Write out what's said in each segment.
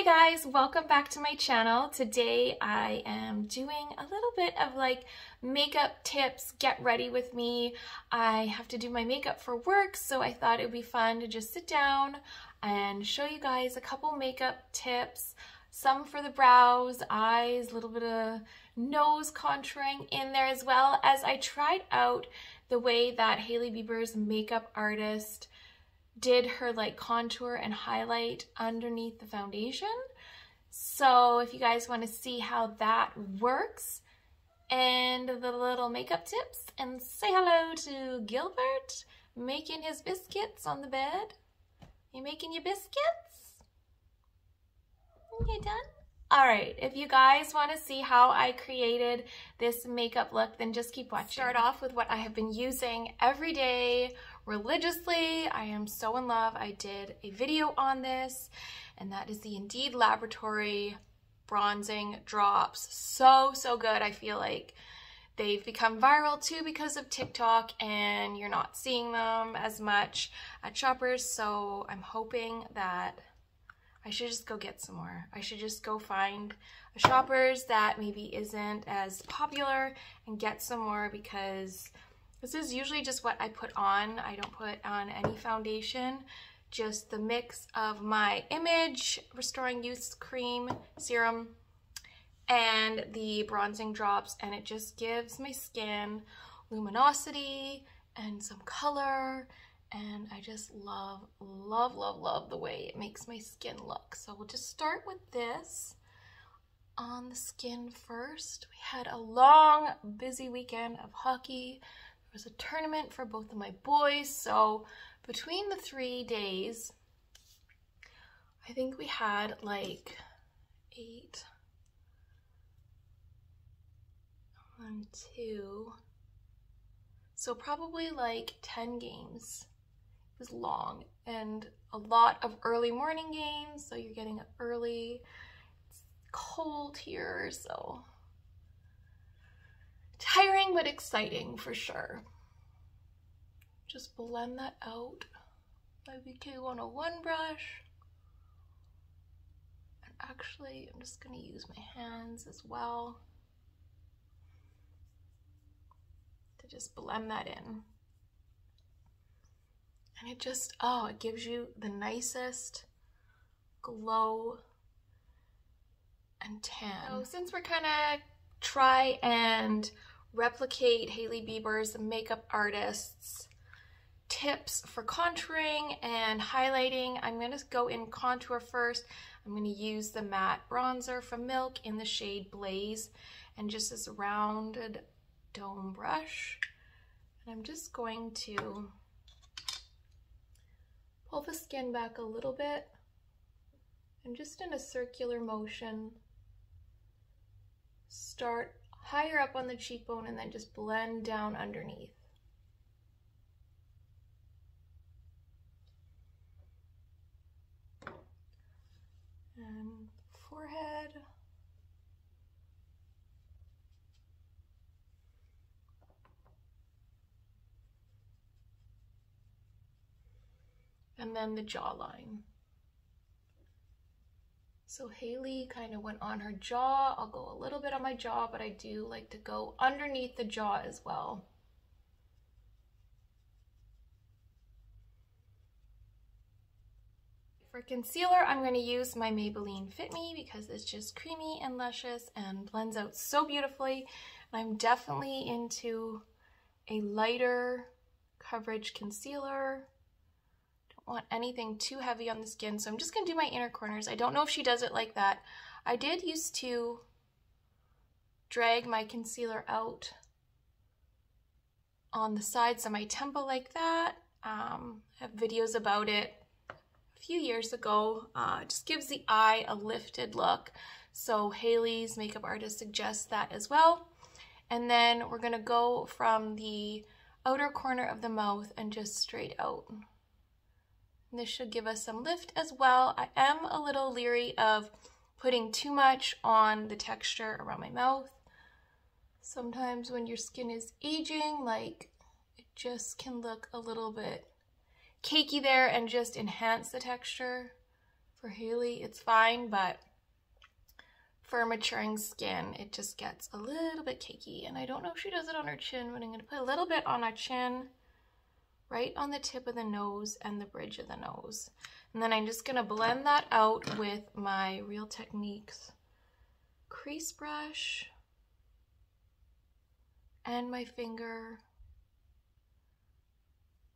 Hey guys, welcome back to my channel. Today I am doing a little bit of like makeup tips, get ready with me. I have to do my makeup for work, so I thought it would be fun to just sit down and show you guys a couple makeup tips. Some for the brows, eyes, a little bit of nose contouring in there, as well as I tried out the way that Hailey Bieber's makeup artist did her like contour and highlight underneath the foundation. So if you guys want to see how that works and the little makeup tips, and say hello to Gilbert making his biscuits on the bed. You making your biscuits? You done? All right, if you guys want to see how I created this makeup look, then just keep watching. Start off with what I have been using every day religiously. I am so in love. I did a video on this, and that is the Indeed Laboratory Bronzing Drops. So good. I feel like they've become viral too because of TikTok, and you're not seeing them as much at Shoppers, so I'm hoping that I should just go get some more. I should just go find a Shoppers that maybe isn't as popular and get some more, because this is usually just what I put on. I don't put on any foundation, just the mix of my Image Restoring Youth Cream Serum and the bronzing drops, and it just gives my skin luminosity and some color. And I just love the way it makes my skin look. So we'll just start with this on the skin first. We had a long, busy weekend of hockey. There was a tournament for both of my boys. So between the 3 days, I think we had like 8, 1, 2, so probably like 10 games. Was long, and a lot of early morning games, so you're getting up early. It's cold here, so tiring but exciting for sure. Just blend that out. My VK101 brush, and actually I'm just going to use my hands as well to just blend that in. And it just, oh, it gives you the nicest glow and tan. So since we're kind of try and replicate Hailey Bieber's makeup artist's tips for contouring and highlighting, I'm going to go in contour first. I'm going to use the matte bronzer from Milk in the shade Blaze, and just this rounded dome brush. And I'm just going to pull the skin back a little bit, and just in a circular motion, start higher up on the cheekbone and then just blend down underneath. And forehead. And then the jawline. So Hailey kind of went on her jaw. I'll go a little bit on my jaw, but I do like to go underneath the jaw as well. For concealer, I'm going to use my Maybelline Fit Me because it's just creamy and luscious and blends out so beautifully. I'm definitely into a lighter coverage concealer. Want anything too heavy on the skin, so I'm just gonna do my inner corners. I don't know if she does it like that. I did used to drag my concealer out on the sides of my temple like that. I have videos about it a few years ago. It just gives the eye a lifted look, so Hailey's makeup artist suggests that as well. And then we're gonna go from the outer corner of the mouth and just straight out. And this should give us some lift as well. I am a little leery of putting too much on the texture around my mouth. Sometimes when your skin is aging, like, it just can look a little bit cakey there and just enhance the texture For Haley, it's fine, but for maturing skin, it just gets a little bit cakey. And I don't know if she does it on her chin, but I'm gonna put a little bit on her chin, right on the tip of the nose and the bridge of the nose. And then I'm just gonna blend that out with my Real Techniques crease brush and my finger.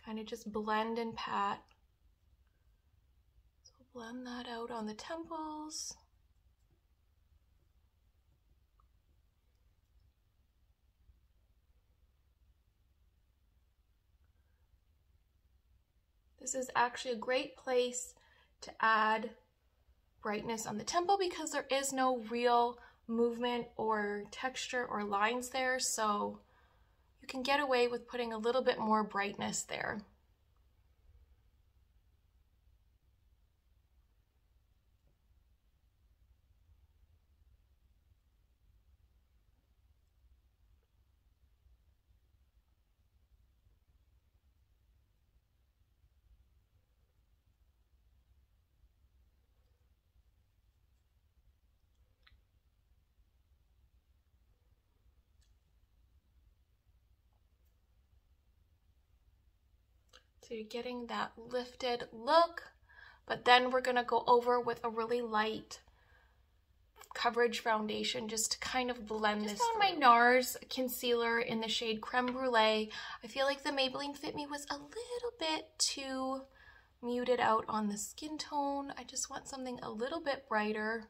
Kind of just blend and pat. So blend that out on the temples. This is actually a great place to add brightness on the temple because there is no real movement or texture or lines there, so you can get away with putting a little bit more brightness there. So you're getting that lifted look, but then we're gonna go over with a really light coverage foundation just to kind of blend this on my NARS concealer in the shade Creme Brulee. I feel like the Maybelline Fit Me was a little bit too muted out on the skin tone. I just want something a little bit brighter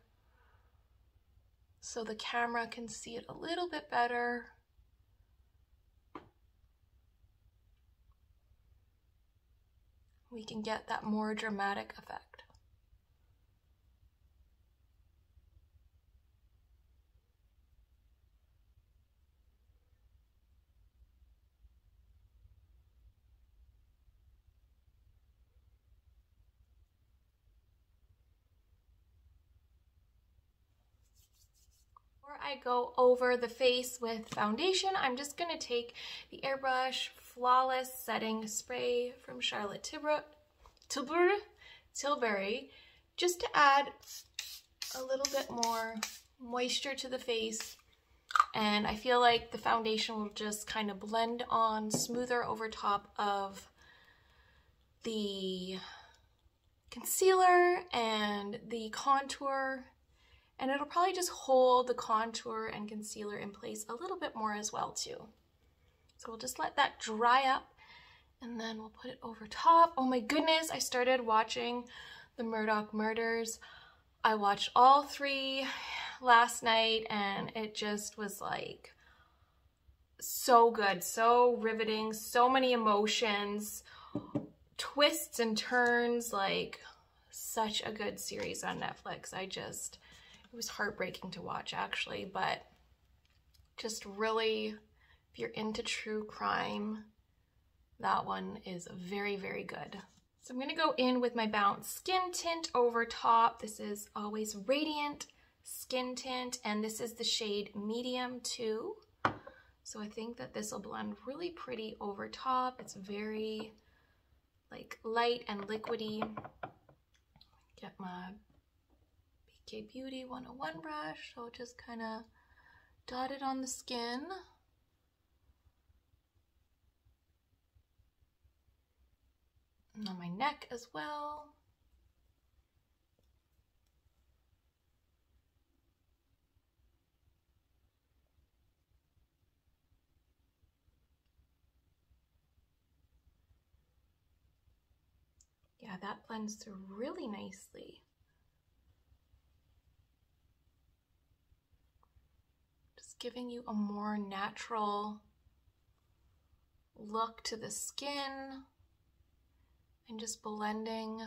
so the camera can see it a little bit better. We can get that more dramatic effect. Before I go over the face with foundation, I'm just gonna take the Airbrush Flawless Setting Spray from Charlotte Tilbury, just to add a little bit more moisture to the face. And I feel like the foundation will just kind of blend on smoother over top of the concealer and the contour. And it'll probably just hold the contour and concealer in place a little bit more as well too. So we'll just let that dry up and then we'll put it over top. Oh my goodness, I started watching the Murdoch Murders. I watched all 3 last night and it just was like so good, so riveting, so many emotions, twists and turns, like such a good series on Netflix. It was heartbreaking to watch actually, but just really, if you're into true crime, that one is very, very good. So I'm gonna go in with my Bounce Skin Tint over top. This is Always Radiant Skin Tint, and this is the shade Medium 2. So I think that this will blend really pretty over top. It's very like light and liquidy. Get my BK Beauty 101 brush, so just kind of dot it on the skin. And on my neck as well. Yeah, that blends through really nicely. Just giving you a more natural look to the skin and just blending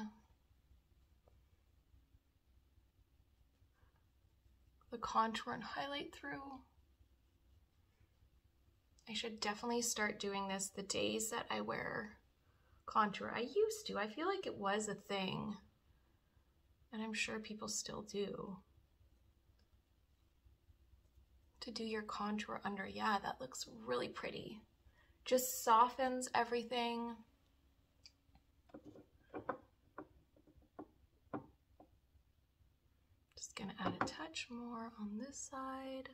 the contour and highlight through. I should definitely start doing this the days that I wear contour. I used to. I feel like it was a thing, and I'm sure people still do. To do your contour under, yeah, that looks really pretty. Just softens everything. Just gonna add a touch more on this side.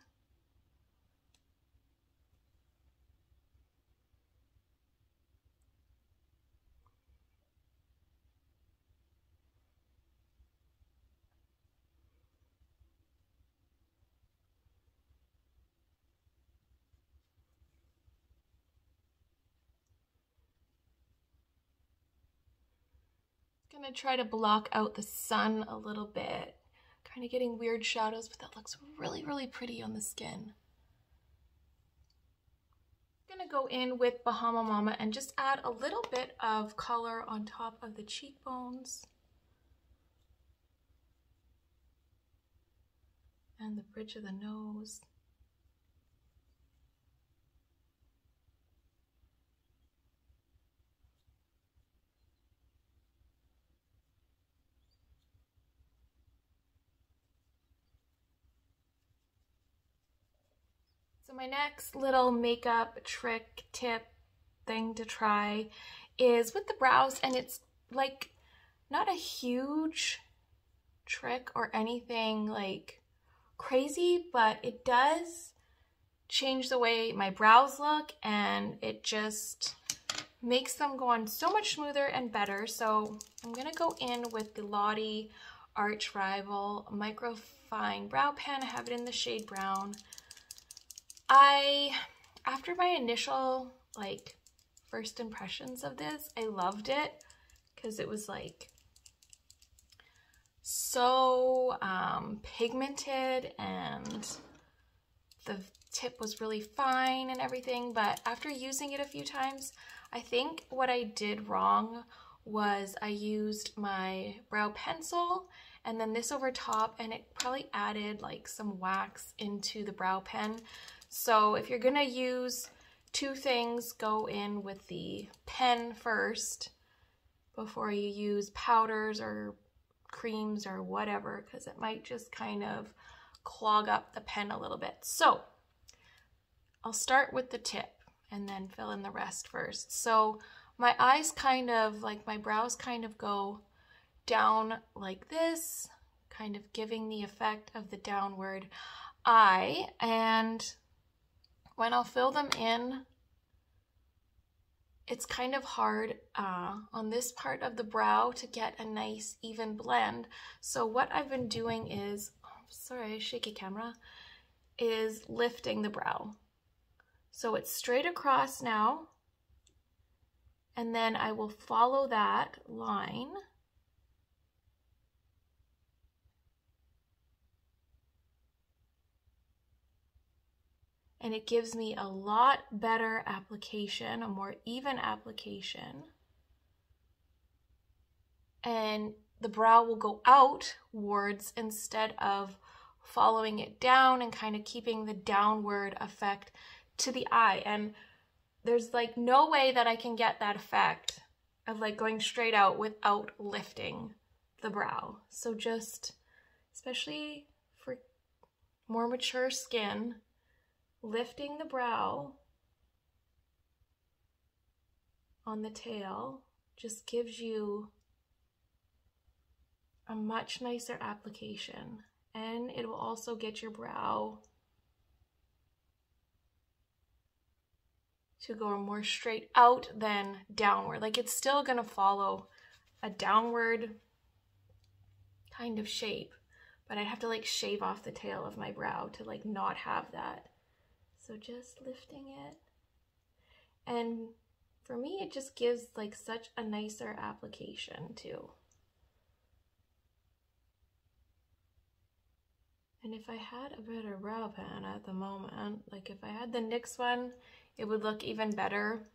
Gonna try to block out the sun a little bit. Kind of getting weird shadows, but that looks really, really pretty on the skin. I'm gonna go in with Bahama Mama and just add a little bit of color on top of the cheekbones and the bridge of the nose. So my next little makeup trick, tip, thing to try is with the brows, and it's like not a huge trick or anything like crazy, but it does change the way my brows look, and it just makes them go on so much smoother and better. So I'm gonna go in with the Lottie Arch Rival Micro Fine Brow Pen. I have it in the shade brown. After my initial like first impressions of this, I loved it because it was like so pigmented and the tip was really fine and everything. But after using it a few times, I think what I did wrong was I used my brow pencil and then this over top, and it probably added like some wax into the brow pen. So if you're gonna use two things, go in with the pen first before you use powders or creams or whatever, because it might just kind of clog up the pen a little bit. So I'll start with the tip and then fill in the rest first. So my eyes kind of, like my brows kind of go down like this, kind of giving the effect of the downward eye. And when I'll fill them in, it's kind of hard on this part of the brow to get a nice even blend. So what I've been doing is, sorry, shaky camera, is lifting the brow. So it's straight across now, and then I will follow that line. And it gives me a lot better application, a more even application. And the brow will go outwards instead of following it down and kind of keeping the downward effect to the eye. And there's like no way that I can get that effect of like going straight out without lifting the brow. So just, especially for more mature skin, lifting the brow on the tail just gives you a much nicer application, and it will also get your brow to go more straight out than downward. Like it's still gonna follow a downward kind of shape, but I'd have to like shave off the tail of my brow to like not have that. So just lifting it, and for me it just gives like such a nicer application too. And if I had a better brow pen at the moment, like if I had the NYX one, it would look even better.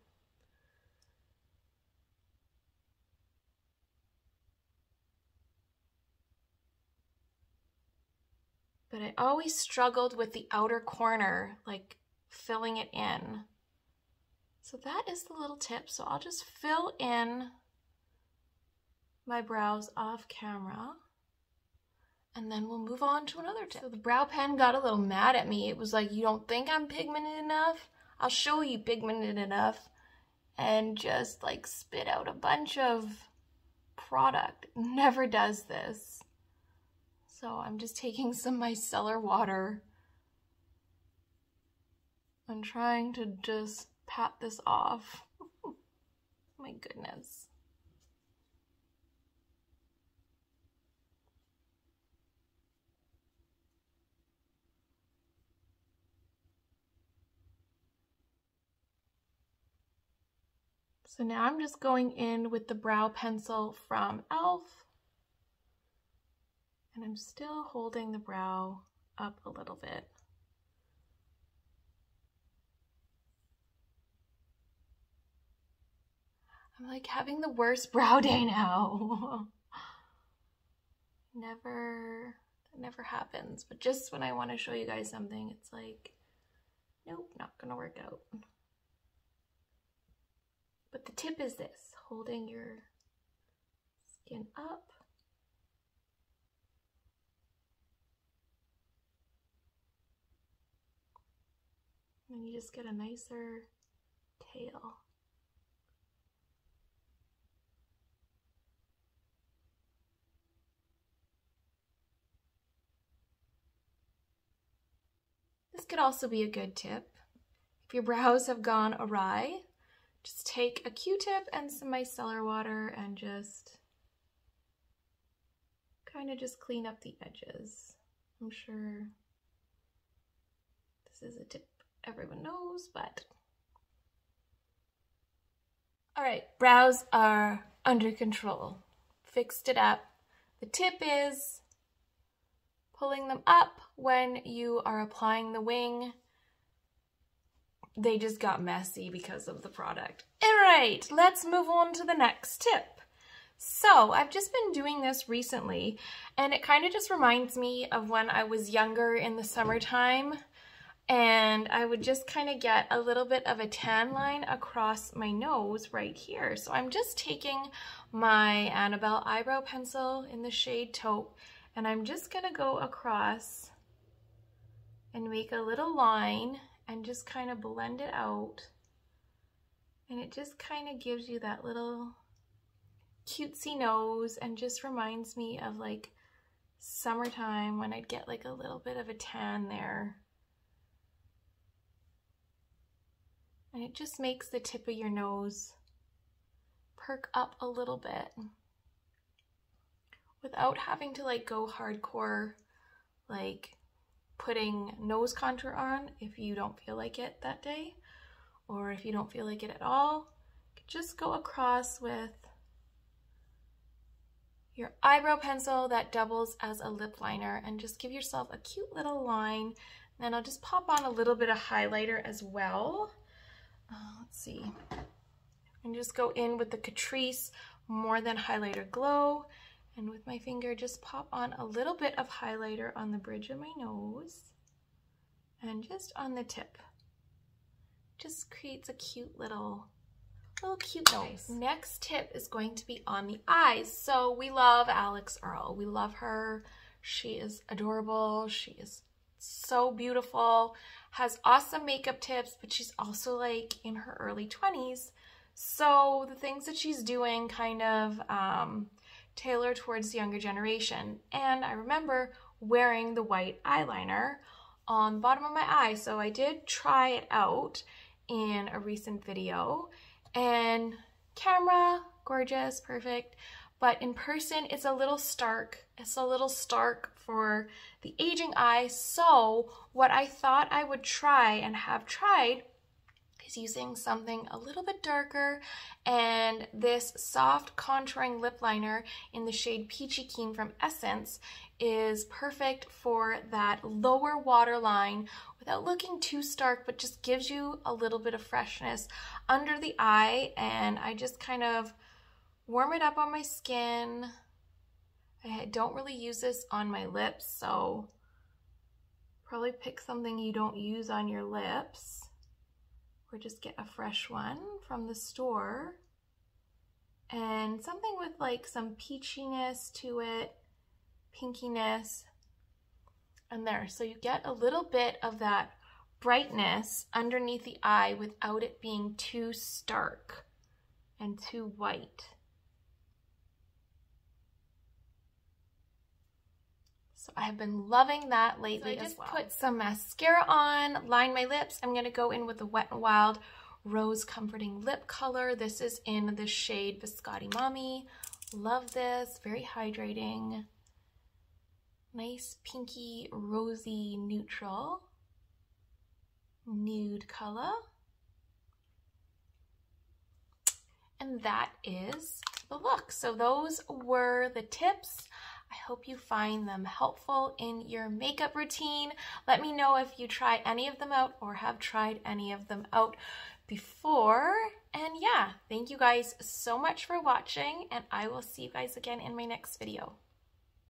But I always struggled with the outer corner, like filling it in. So that is the little tip. So I'll just fill in my brows off camera, and then we'll move on to another tip. So the brow pen got a little mad at me. It was like, you don't think I'm pigmented enough? I'll show you pigmented enough, and just like spit out a bunch of product. Never does this. So I'm just taking some micellar water and trying to just pat this off. My goodness. So now I'm just going in with the brow pencil from e.l.f. And I'm still holding the brow up a little bit. I'm like having the worst brow day now. That never happens. But just when I want to show you guys something, it's like, nope, not gonna work out. But the tip is this, holding your skin up. And you just get a nicer tail. This could also be a good tip. If your brows have gone awry, just take a Q-tip and some micellar water and just kind of just clean up the edges. I'm sure this is a tip everyone knows, but. All right, brows are under control. Fixed it up. The tip is pulling them up when you are applying the wing. They just got messy because of the product. All right, let's move on to the next tip. So I've just been doing this recently, and it kind of just reminds me of when I was younger in the summertime, and I would just kind of get a little bit of a tan line across my nose right here. So I'm just taking my Annabelle eyebrow pencil in the shade Taupe, and I'm just gonna go across and make a little line and just kind of blend it out. And it just kind of gives you that little cutesy nose and just reminds me of like summertime when I'd get like a little bit of a tan there. And it just makes the tip of your nose perk up a little bit without having to like go hardcore, like putting nose contour on if you don't feel like it that day, or if you don't feel like it at all. Just go across with your eyebrow pencil that doubles as a lip liner and just give yourself a cute little line. Then I'll just pop on a little bit of highlighter as well. Let's see. And just go in with the Catrice More Than Highlighter Glow. And with my finger, just pop on a little bit of highlighter on the bridge of my nose and just on the tip. Just creates a cute little cute nose. Next tip is going to be on the eyes. So we love Alix Earle. We love her. She is adorable. She is so beautiful, has awesome makeup tips, but she's also like in her early 20s. So the things that she's doing kind of tailor towards the younger generation. And I remember wearing the white eyeliner on the bottom of my eye. So I did try it out in a recent video, and camera, gorgeous, perfect. But in person, it's a little stark. It's a little stark for the aging eye. So what I thought I would try and have tried is using something a little bit darker, and this soft contouring lip liner in the shade Peachy Keen from Essence is perfect for that lower waterline without looking too stark, but just gives you a little bit of freshness under the eye. And I just kind of warm it up on my skin. I don't really use this on my lips, so probably pick something you don't use on your lips, or just get a fresh one from the store, and something with like some peachiness to it, pinkiness, and there. So you get a little bit of that brightness underneath the eye without it being too stark and too white. So I have been loving that lately as well. I just put some mascara on, line my lips. I'm gonna go in with the Wet n Wild Rose Comforting Lip Color. This is in the shade Biscotti Mommy. Love this, very hydrating. Nice pinky, rosy, neutral, nude color. And that is the look. So those were the tips. I hope you find them helpful in your makeup routine. Let me know if you try any of them out or have tried any of them out before. And yeah, thank you guys so much for watching, and I will see you guys again in my next video.